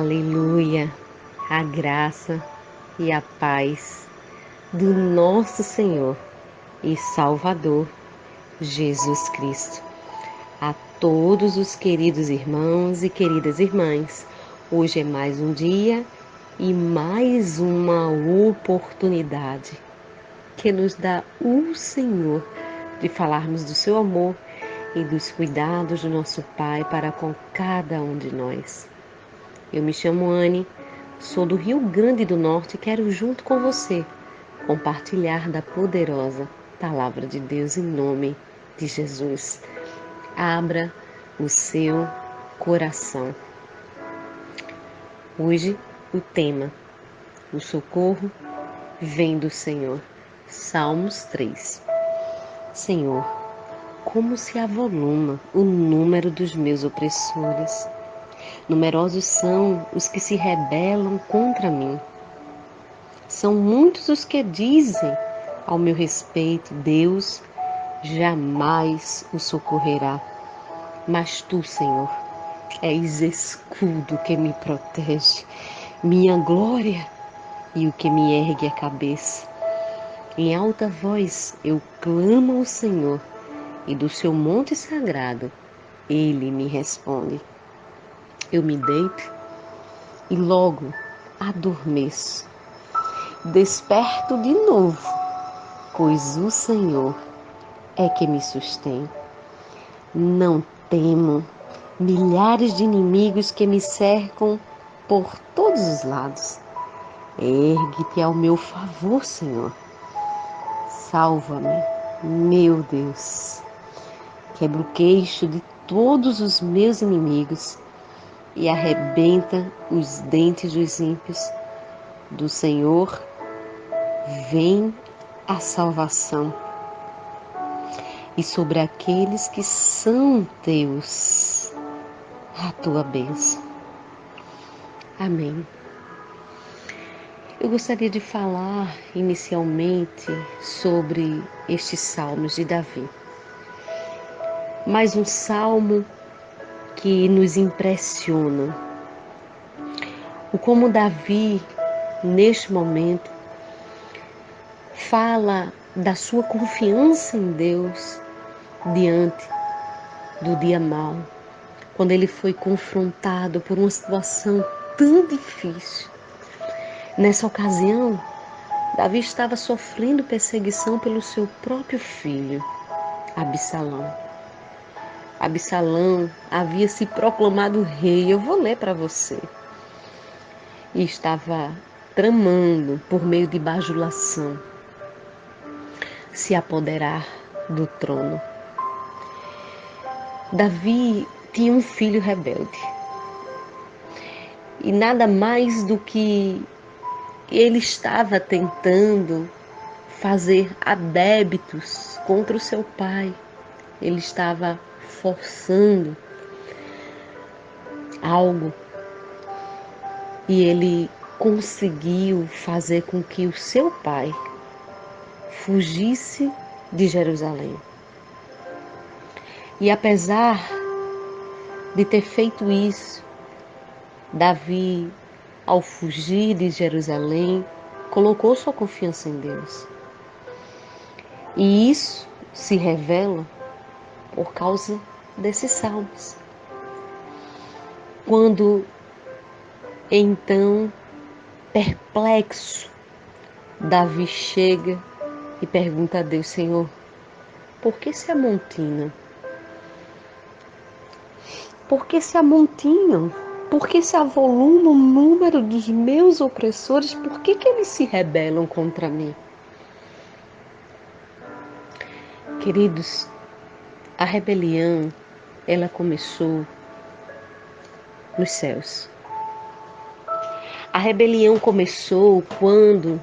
Aleluia, a graça e a paz do nosso Senhor e Salvador Jesus Cristo. A todos os queridos irmãos e queridas irmãs, hoje é mais um dia e mais uma oportunidade que nos dá o Senhor de falarmos do seu amor e dos cuidados do nosso Pai para com cada um de nós. Eu me chamo Anne, sou do Rio Grande do Norte e quero, junto com você, compartilhar da poderosa Palavra de Deus em nome de Jesus. Abra o seu coração. Hoje, o tema: o socorro vem do Senhor. Salmos 3. Senhor, como se avoluma o número dos meus opressores. Numerosos são os que se rebelam contra mim. São muitos os que dizem ao meu respeito: Deus jamais o socorrerá. Mas tu, Senhor, és escudo que me protege, minha glória e o que me ergue a cabeça. Em alta voz eu clamo ao Senhor, e do seu monte sagrado ele me responde. Eu me deito e logo adormeço. Desperto de novo, pois o Senhor é que me sustém. Não temo milhares de inimigos que me cercam por todos os lados. Ergue-te ao meu favor, Senhor. Salva-me, meu Deus. Quebra o queixo de todos os meus inimigos e arrebenta os dentes dos ímpios. Do Senhor vem a salvação, e sobre aqueles que são teus, a tua bênção. Amém. Eu gostaria de falar inicialmente sobre estes salmos de Davi. Mais um salmo que nos impressiona. O como Davi, neste momento, fala da sua confiança em Deus diante do dia mau, quando ele foi confrontado por uma situação tão difícil. Nessa ocasião, Davi estava sofrendo perseguição pelo seu próprio filho, Absalão. Absalão havia se proclamado rei, eu vou ler para você, e estava tramando, por meio de bajulação, se apoderar do trono. Davi tinha um filho rebelde, e nada mais do que ele estava tentando fazer adébitos contra o seu pai. Ele estava forçando algo e ele conseguiu fazer com que o seu pai fugisse de Jerusalém. E apesar de ter feito isso, Davi, ao fugir de Jerusalém, colocou sua confiança em Deus. E isso se revela por causa desses salmos. Quando, então, perplexo, Davi chega e pergunta a Deus: Senhor, por que se amontina? Por que se amontinam? Por que se avoluma o número dos meus opressores? Por que eles se rebelam contra mim? Queridos, a rebelião, ela começou nos céus. A rebelião começou quando,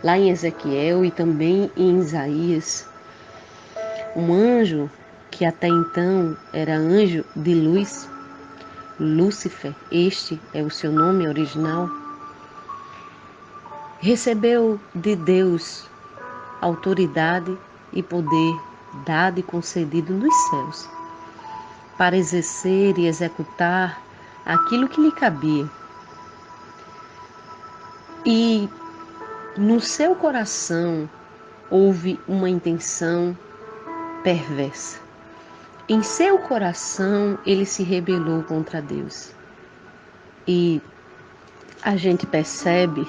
lá em Ezequiel e também em Isaías, um anjo, que até então era anjo de luz, Lúcifer, este é o seu nome original, recebeu de Deus autoridade e poder dado e concedido nos céus, para exercer e executar aquilo que lhe cabia e no seu coração houve uma intenção perversa. Em seu coração ele se rebelou contra Deus. E a gente percebe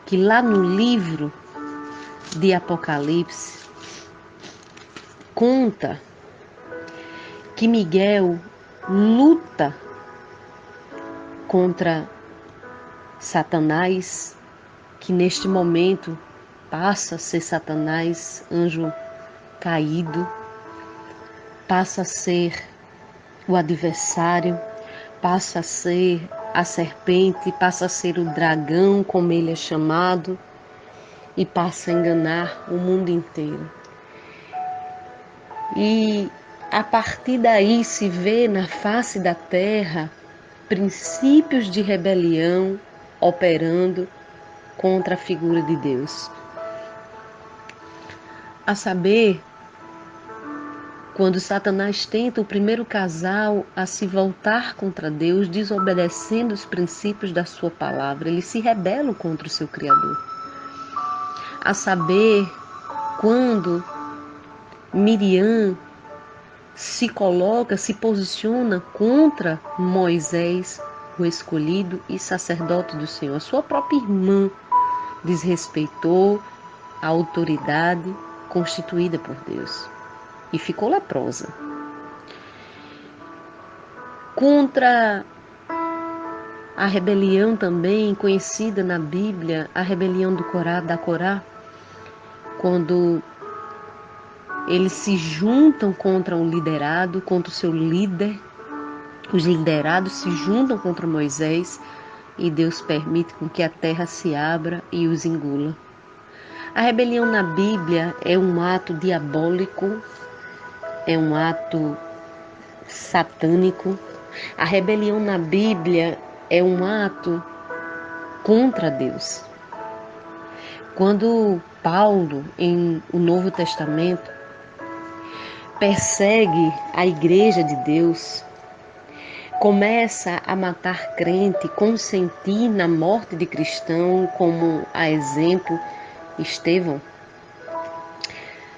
que lá no livro de Apocalipse conta que Miguel luta contra Satanás, que neste momento passa a ser Satanás, anjo caído, passa a ser o adversário, passa a ser a serpente, passa a ser o dragão, como ele é chamado, e passa a enganar o mundo inteiro. E a partir daí se vê na face da terra princípios de rebelião operando contra a figura de Deus. A saber, quando Satanás tenta o primeiro casal a se voltar contra Deus, desobedecendo os princípios da sua palavra, ele se rebela contra o seu Criador. A saber, quando Miriam se coloca, se posiciona contra Moisés, o escolhido e sacerdote do Senhor. A sua própria irmã desrespeitou a autoridade constituída por Deus e ficou leprosa. Contra a rebelião também conhecida na Bíblia, a rebelião da Corá, quando eles se juntam contra um liderado, contra o seu líder, os liderados se juntam contra Moisés e Deus permite com que a terra se abra e os engula. A rebelião na Bíblia é um ato diabólico, é um ato satânico. A rebelião na Bíblia é um ato contra Deus. Quando Paulo, em o Novo Testamento, persegue a igreja de Deus, começa a matar crente, consentir na morte de cristão, como a exemplo Estevão,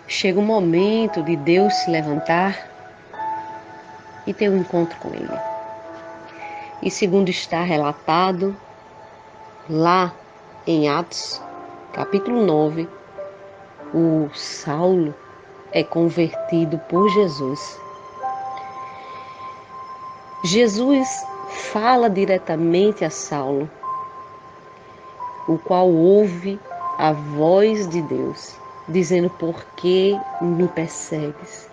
chega o momento de Deus se levantar e ter um encontro com ele. E segundo está relatado lá em Atos, capítulo 9, o Saulo é convertido por Jesus. Jesus fala diretamente a Saulo, o qual ouve a voz de Deus, dizendo: por que me persegues?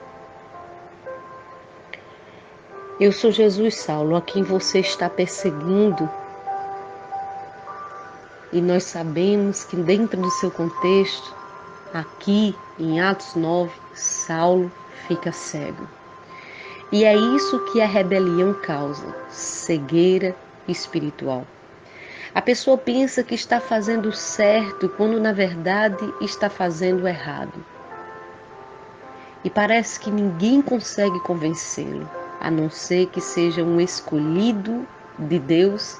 Eu sou Jesus, Saulo, a quem você está perseguindo. E nós sabemos que dentro do seu contexto, aqui em Atos 9, Saulo fica cego. E é isso que a rebelião causa, cegueira espiritual. A pessoa pensa que está fazendo certo, quando na verdade está fazendo errado. E parece que ninguém consegue convencê-lo, a não ser que seja um escolhido de Deus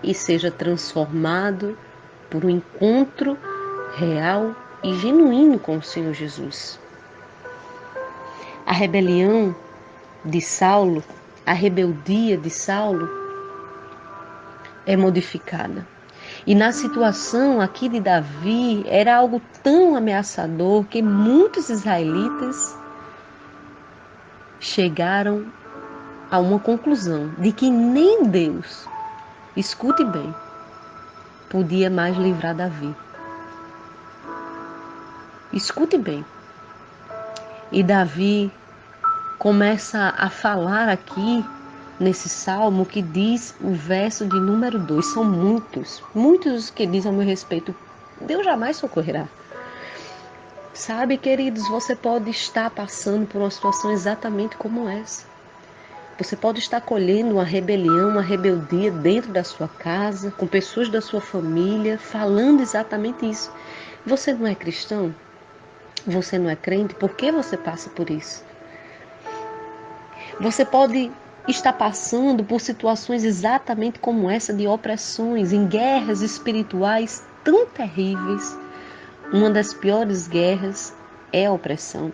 e seja transformado por um encontro real e genuíno com o Senhor Jesus. A rebelião de Saulo, a rebeldia de Saulo é modificada. E na situação aqui de Davi, era algo tão ameaçador que muitos israelitas chegaram a uma conclusão de que nem Deus, escute bem, podia mais livrar Davi. Escute bem. E Davi começa a falar aqui nesse salmo que diz o verso de número 2. São muitos os que dizem ao meu respeito: Deus jamais socorrerá. Sabe, queridos, você pode estar passando por uma situação exatamente como essa. Você pode estar colhendo uma rebelião, uma rebeldia dentro da sua casa, com pessoas da sua família, falando exatamente isso. Você não é cristão? Você não é crente? Por que você passa por isso? Você pode está passando por situações exatamente como essa de opressões, em guerras espirituais tão terríveis. Uma das piores guerras é a opressão.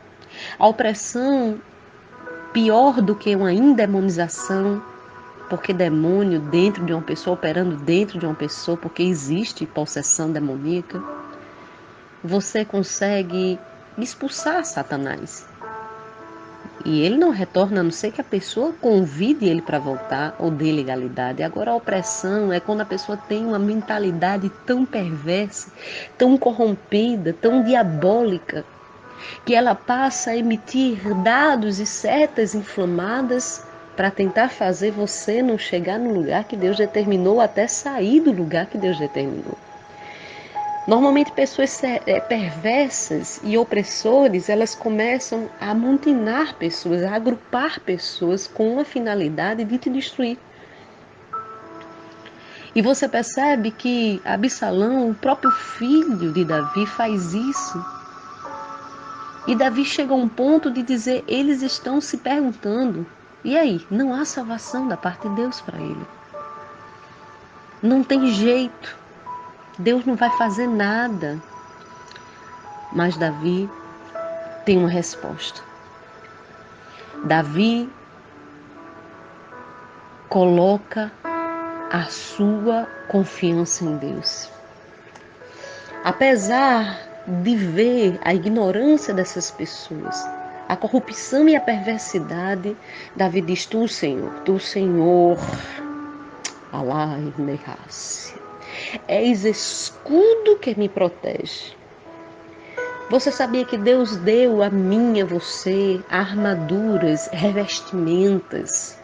A opressão, pior do que uma endemonização, porque demônio dentro de uma pessoa, operando dentro de uma pessoa, porque existe possessão demoníaca, você consegue expulsar Satanás. E ele não retorna, a não ser que a pessoa convide ele para voltar ou dê legalidade. Agora, a opressão é quando a pessoa tem uma mentalidade tão perversa, tão corrompida, tão diabólica, que ela passa a emitir dados e setas inflamadas para tentar fazer você não chegar no lugar que Deus determinou, até sair do lugar que Deus determinou. Normalmente pessoas perversas e opressores, elas começam a amontoar pessoas, a agrupar pessoas com a finalidade de te destruir. E você percebe que Absalão, o próprio filho de Davi, faz isso. E Davi chega a um ponto de dizer, eles estão se perguntando, e aí, não há salvação da parte de Deus para ele. Não tem jeito, Deus não vai fazer nada. Mas Davi tem uma resposta. Davi coloca a sua confiança em Deus. Apesar de ver a ignorância dessas pessoas, a corrupção e a perversidade, Davi diz, tu Senhor, Alá e Nehas, és escudo que me protege. Você sabia que Deus deu a mim e a você armaduras, revestimentas,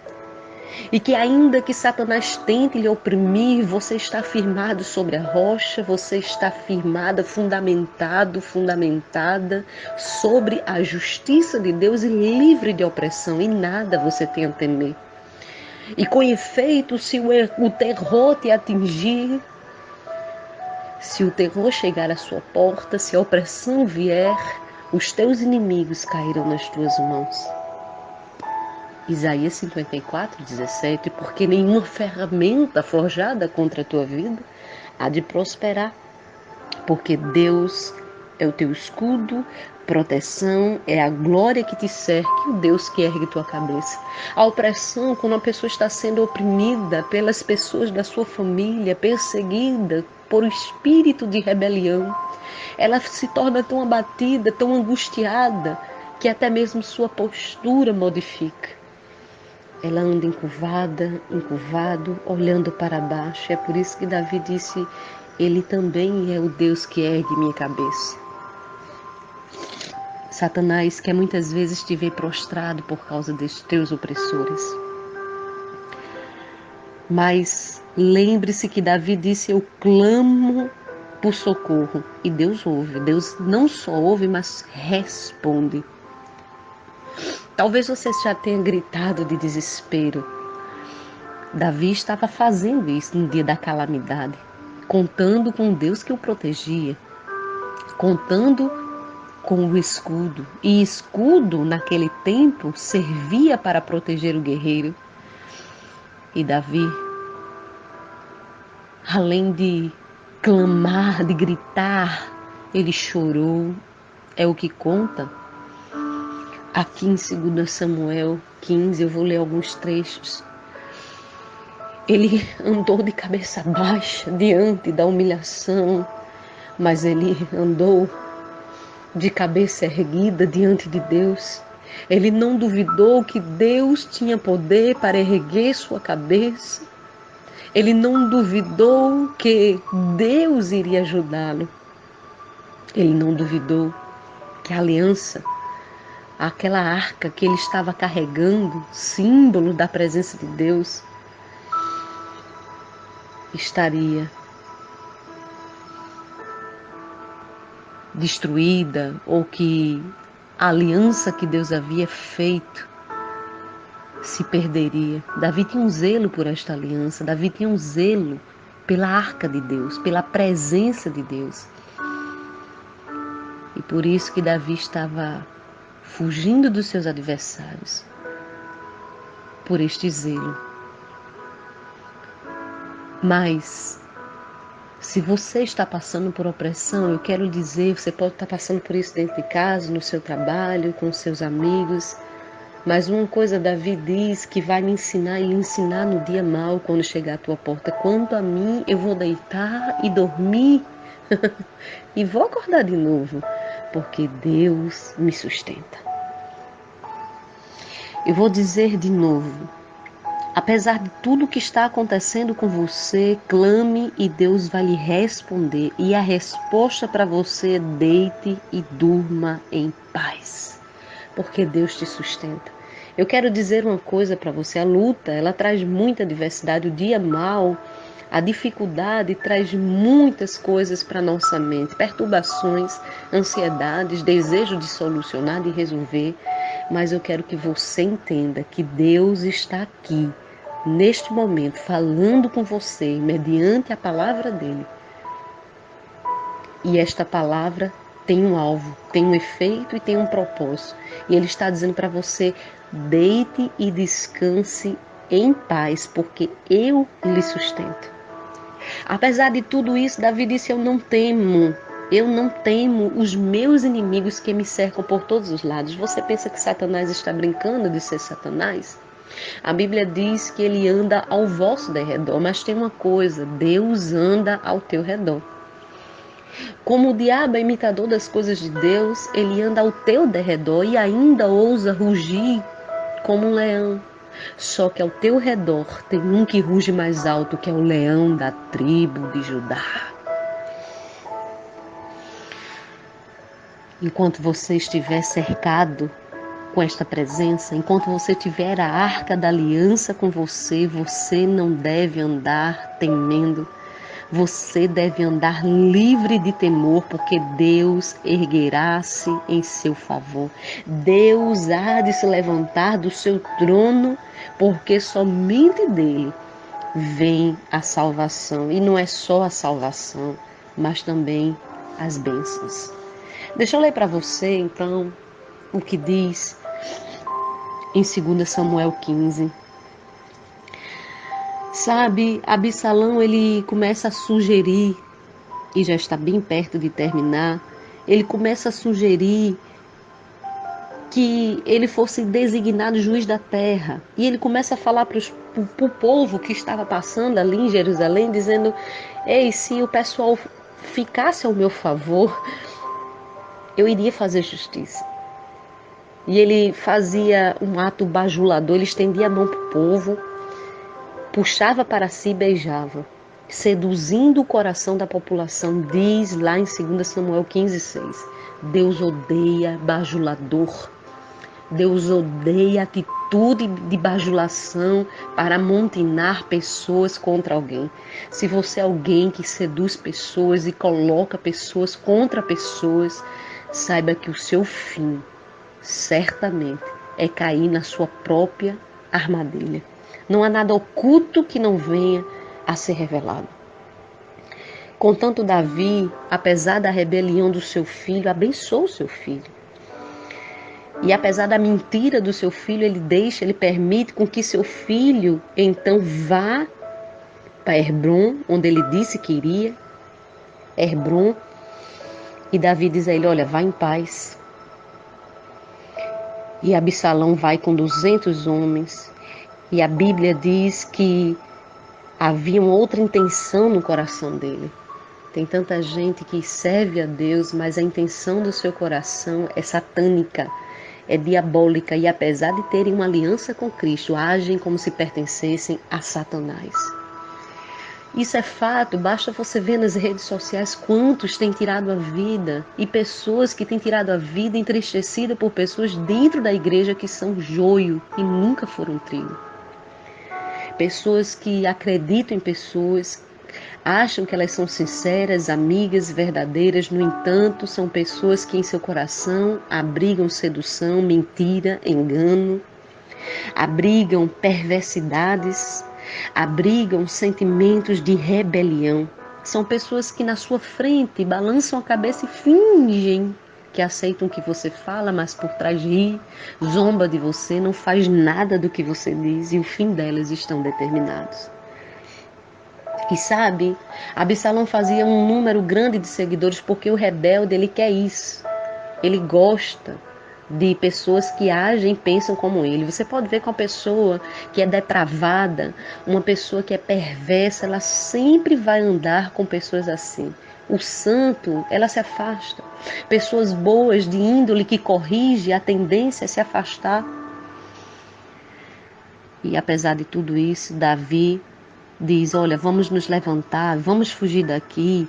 e que ainda que Satanás tente lhe oprimir, você está firmado sobre a rocha, você está firmada, fundamentada sobre a justiça de Deus e livre de opressão, e nada você tem a temer. E com efeito, se o terror te atingir, se o terror chegar à sua porta, se a opressão vier, os teus inimigos cairão nas tuas mãos. Isaías 54:17, porque nenhuma ferramenta forjada contra a tua vida há de prosperar, porque Deus é o teu escudo, proteção, é a glória que te cerca, o Deus que ergue tua cabeça. A opressão, quando a pessoa está sendo oprimida pelas pessoas da sua família, perseguida por um espírito de rebelião, ela se torna tão abatida, tão angustiada, que até mesmo sua postura modifica. Ela anda encurvado, olhando para baixo. É por isso que Davi disse, ele também é o Deus que ergue minha cabeça. Satanás quer muitas vezes te ver prostrado por causa dos teus opressores. Mas lembre-se que Davi disse, eu clamo por socorro. E Deus ouve. Deus não só ouve, mas responde. Talvez você já tenha gritado de desespero. Davi estava fazendo isso no dia da calamidade, contando com Deus que o protegia, contando com o escudo. E escudo, naquele tempo, servia para proteger o guerreiro. E Davi, além de clamar, de gritar, ele chorou. É o que conta. Aqui em 2 Samuel 15, eu vou ler alguns trechos. Ele andou de cabeça baixa diante da humilhação, mas ele andou de cabeça erguida diante de Deus. Ele não duvidou que Deus tinha poder para erguer sua cabeça. Ele não duvidou que Deus iria ajudá-lo. Ele não duvidou que a aliança, aquela arca que ele estava carregando, símbolo da presença de Deus, estaria destruída, ou que a aliança que Deus havia feito se perderia. Davi tinha um zelo por esta aliança, Davi tinha um zelo pela arca de Deus, pela presença de Deus. E por isso que Davi estava fugindo dos seus adversários. por este zelo. Mas, se você está passando por opressão, eu quero dizer, você pode estar passando por isso dentro de casa, no seu trabalho, com seus amigos, mas uma coisa Davi diz que vai me ensinar e ensinar no dia mau quando chegar à tua porta. Quanto a mim, eu vou deitar e dormir e vou acordar de novo, porque Deus me sustenta. Eu vou dizer de novo, apesar de tudo que está acontecendo com você, clame e Deus vai lhe responder. E a resposta para você é: deite e durma em paz, porque Deus te sustenta. Eu quero dizer uma coisa para você, a luta, ela traz muita diversidade, o dia mau, a dificuldade traz muitas coisas para nossa mente, perturbações, ansiedades, desejo de solucionar, de resolver, mas eu quero que você entenda que Deus está aqui, neste momento, falando com você, mediante a palavra dele. E esta palavra tem um alvo, tem um efeito e tem um propósito. E ele está dizendo para você: deite e descanse em paz, porque eu lhe sustento. Apesar de tudo isso, Davi disse: eu não temo os meus inimigos que me cercam por todos os lados. Você pensa que Satanás está brincando de ser Satanás? A Bíblia diz que ele anda ao vosso derredor, mas tem uma coisa: Deus anda ao teu redor. Como o diabo é imitador das coisas de Deus, ele anda ao teu derredor e ainda ousa rugir como um leão. Só que ao teu redor tem um que ruge mais alto, que é o leão da tribo de Judá. Enquanto você estiver cercado com esta presença, enquanto você tiver a arca da aliança com você, você não deve andar temendo. Você deve andar livre de temor, porque Deus erguerá-se em seu favor. Deus há de se levantar do seu trono, porque somente dele vem a salvação. E não é só a salvação, mas também as bênçãos. Deixa eu ler para você, então, o que diz em 2 Samuel 15. Sabe, Absalão, ele começa a sugerir, e já está bem perto de terminar, ele começa a sugerir que ele fosse designado juiz da terra. E ele começa a falar para o povo que estava passando ali em Jerusalém, dizendo: ei, se o pessoal ficasse ao meu favor, eu iria fazer justiça. E ele fazia um ato bajulador, ele estendia a mão para o povo, puxava para si e beijava, seduzindo o coração da população. Diz lá em 2 Samuel 15:6. Deus odeia bajulador. Deus odeia atitude de bajulação para amontoar pessoas contra alguém. Se você é alguém que seduz pessoas e coloca pessoas contra pessoas, saiba que o seu fim, certamente, é cair na sua própria armadilha. Não há nada oculto que não venha a ser revelado. Contanto, Davi, apesar da rebelião do seu filho, abençoou o seu filho. E apesar da mentira do seu filho, ele permite com que seu filho, então, vá para Hebrom, onde ele disse que iria. Hebrom. E Davi diz a ele: olha, vá em paz. E Absalão vai com 200 homens. E a Bíblia diz que havia uma outra intenção no coração dele. Tem tanta gente que serve a Deus, mas a intenção do seu coração é satânica, é diabólica. E apesar de terem uma aliança com Cristo, agem como se pertencessem a Satanás. Isso é fato, basta você ver nas redes sociais quantos têm tirado a vida. E pessoas que têm tirado a vida entristecidas por pessoas dentro da igreja que são joio e nunca foram trigo. Pessoas que acreditam em pessoas, acham que elas são sinceras, amigas, verdadeiras. No entanto, são pessoas que em seu coração abrigam sedução, mentira, engano, abrigam perversidades, abrigam sentimentos de rebelião. São pessoas que na sua frente balançam a cabeça e fingem que aceitam o que você fala, mas por trás ri, zomba de você, não faz nada do que você diz e o fim delas estão determinados. E sabe, Absalão fazia um número grande de seguidores porque o rebelde, ele quer isso. Ele gosta de pessoas que agem e pensam como ele. Você pode ver com a pessoa que é depravada, uma pessoa que é perversa, ela sempre vai andar com pessoas assim. O santo, ela se afasta. Pessoas boas, de índole, que corrige, a tendência é se afastar. E apesar de tudo isso, Davi diz, olha, vamos nos levantar, vamos fugir daqui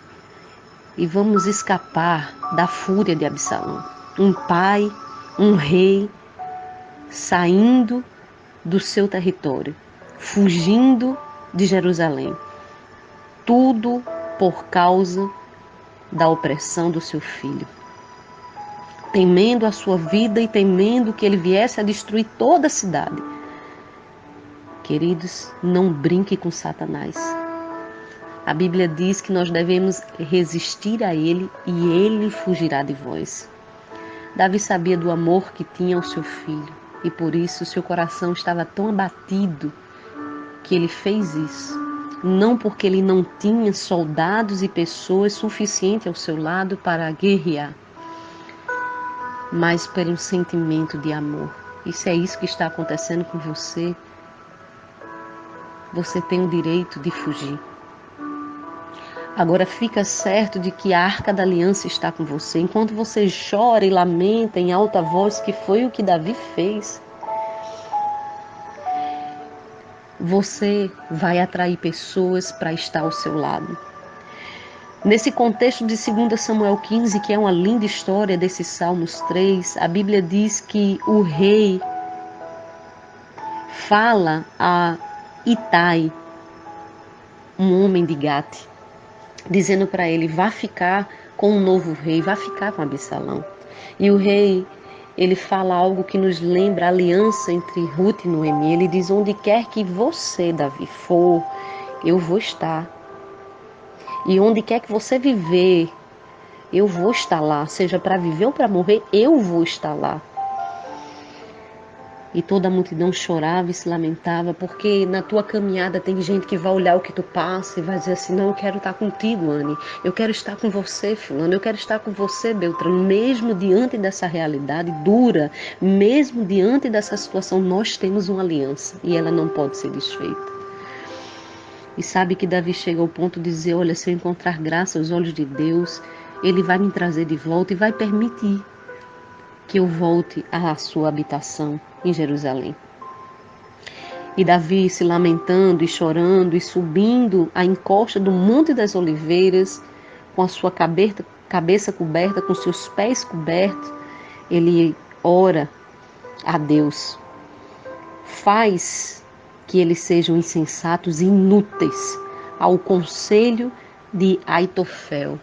e vamos escapar da fúria de Absalão. Um pai, um rei, saindo do seu território, fugindo de Jerusalém. Tudo por causa da opressão do seu filho. Temendo a sua vida e temendo que ele viesse a destruir toda a cidade. Queridos, não brinque com Satanás. A Bíblia diz que nós devemos resistir a ele e ele fugirá de vós. Davi sabia do amor que tinha ao seu filho e por isso seu coração estava tão abatido que ele fez isso. Não porque ele não tinha soldados e pessoas suficientes ao seu lado para guerrear, mas por um sentimento de amor. Isso é isso que está acontecendo com você. Você tem o direito de fugir. Agora fica certo de que a Arca da Aliança está com você. Enquanto você chora e lamenta em alta voz, que foi o que Davi fez, você vai atrair pessoas para estar ao seu lado. Nesse contexto de 2 Samuel 15, que é uma linda história desses Salmos 3, a Bíblia diz que o rei fala a Itai, um homem de Gate, dizendo para ele, vá ficar com um novo rei, vá ficar com Absalão. E o rei, ele fala algo que nos lembra a aliança entre Ruth e Noemi. Ele diz, onde quer que você, Davi, for, eu vou estar. E onde quer que você viver, eu vou estar lá. Seja para viver ou para morrer, eu vou estar lá. E toda a multidão chorava e se lamentava, porque na tua caminhada tem gente que vai olhar o que tu passa e vai dizer assim, não, eu quero estar contigo, Anne, eu quero estar com você, fulano, eu quero estar com você, Beltrano. Mesmo diante dessa realidade dura, mesmo diante dessa situação, nós temos uma aliança e ela não pode ser desfeita. E sabe que Davi chega ao ponto de dizer, olha, se eu encontrar graça aos olhos de Deus, Ele vai me trazer de volta e vai permitir que eu volte à sua habitação em Jerusalém. E Davi se lamentando e chorando e subindo a encosta do Monte das Oliveiras, com a sua cabeça coberta, com seus pés cobertos, ele ora a Deus. Faz que eles sejam insensatos e inúteis ao conselho de Aitofel,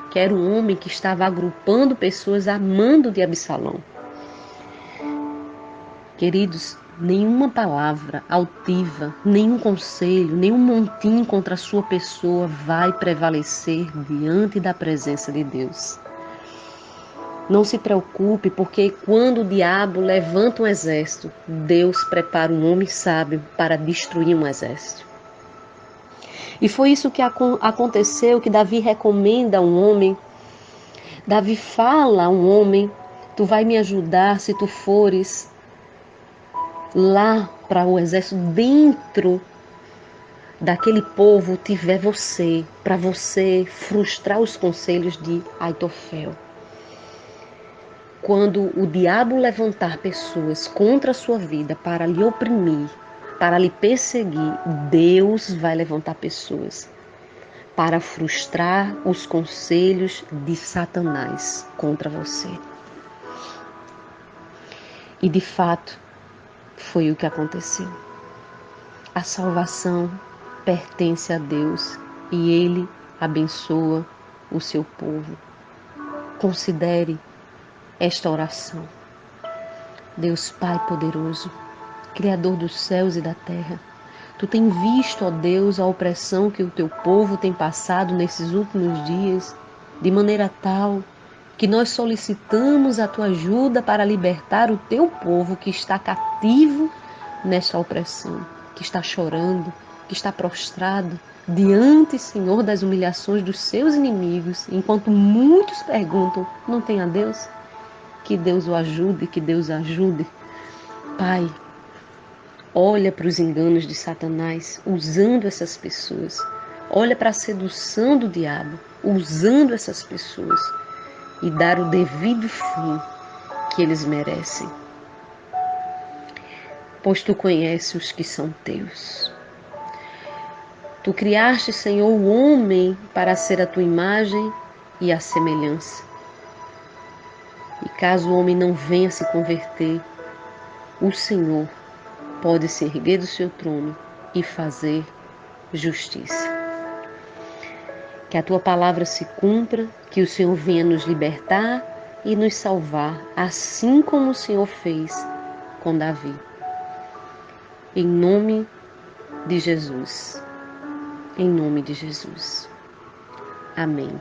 que era um homem que estava agrupando pessoas a mando de Absalão. Queridos, nenhuma palavra altiva, nenhum conselho, nenhum montim contra a sua pessoa vai prevalecer diante da presença de Deus. Não se preocupe, porque quando o diabo levanta um exército, Deus prepara um homem sábio para destruir um exército. E foi isso que aconteceu, que Davi recomenda a um homem. Davi fala a um homem, tu vai me ajudar se tu fores lá para o exército, dentro daquele povo tiver você, para você frustrar os conselhos de Aitofel. Quando o diabo levantar pessoas contra a sua vida para lhe oprimir, para lhe perseguir, Deus vai levantar pessoas para frustrar os conselhos de Satanás contra você. E de fato, foi o que aconteceu. A salvação pertence a Deus e Ele abençoa o seu povo. Considere esta oração. Deus Pai poderoso, Criador dos céus e da terra, Tu tem visto, ó Deus, a opressão que o Teu povo tem passado nesses últimos dias, de maneira tal que nós solicitamos a tua ajuda para libertar o teu povo que está cativo nesta opressão, que está chorando, que está prostrado diante, Senhor, das humilhações dos seus inimigos, enquanto muitos perguntam: não tem a Deus? Que Deus o ajude, que Deus ajude. Pai, olha para os enganos de Satanás usando essas pessoas. Olha para a sedução do diabo usando essas pessoas e dar o devido fim que eles merecem. Pois tu conheces os que são teus. Tu criaste, Senhor, o homem para ser a tua imagem e a semelhança. E caso o homem não venha se converter, o Senhor pode se erguer do seu trono e fazer justiça. Que a tua palavra se cumpra, que o Senhor venha nos libertar e nos salvar, assim como o Senhor fez com Davi. Em nome de Jesus. Em nome de Jesus. Amém.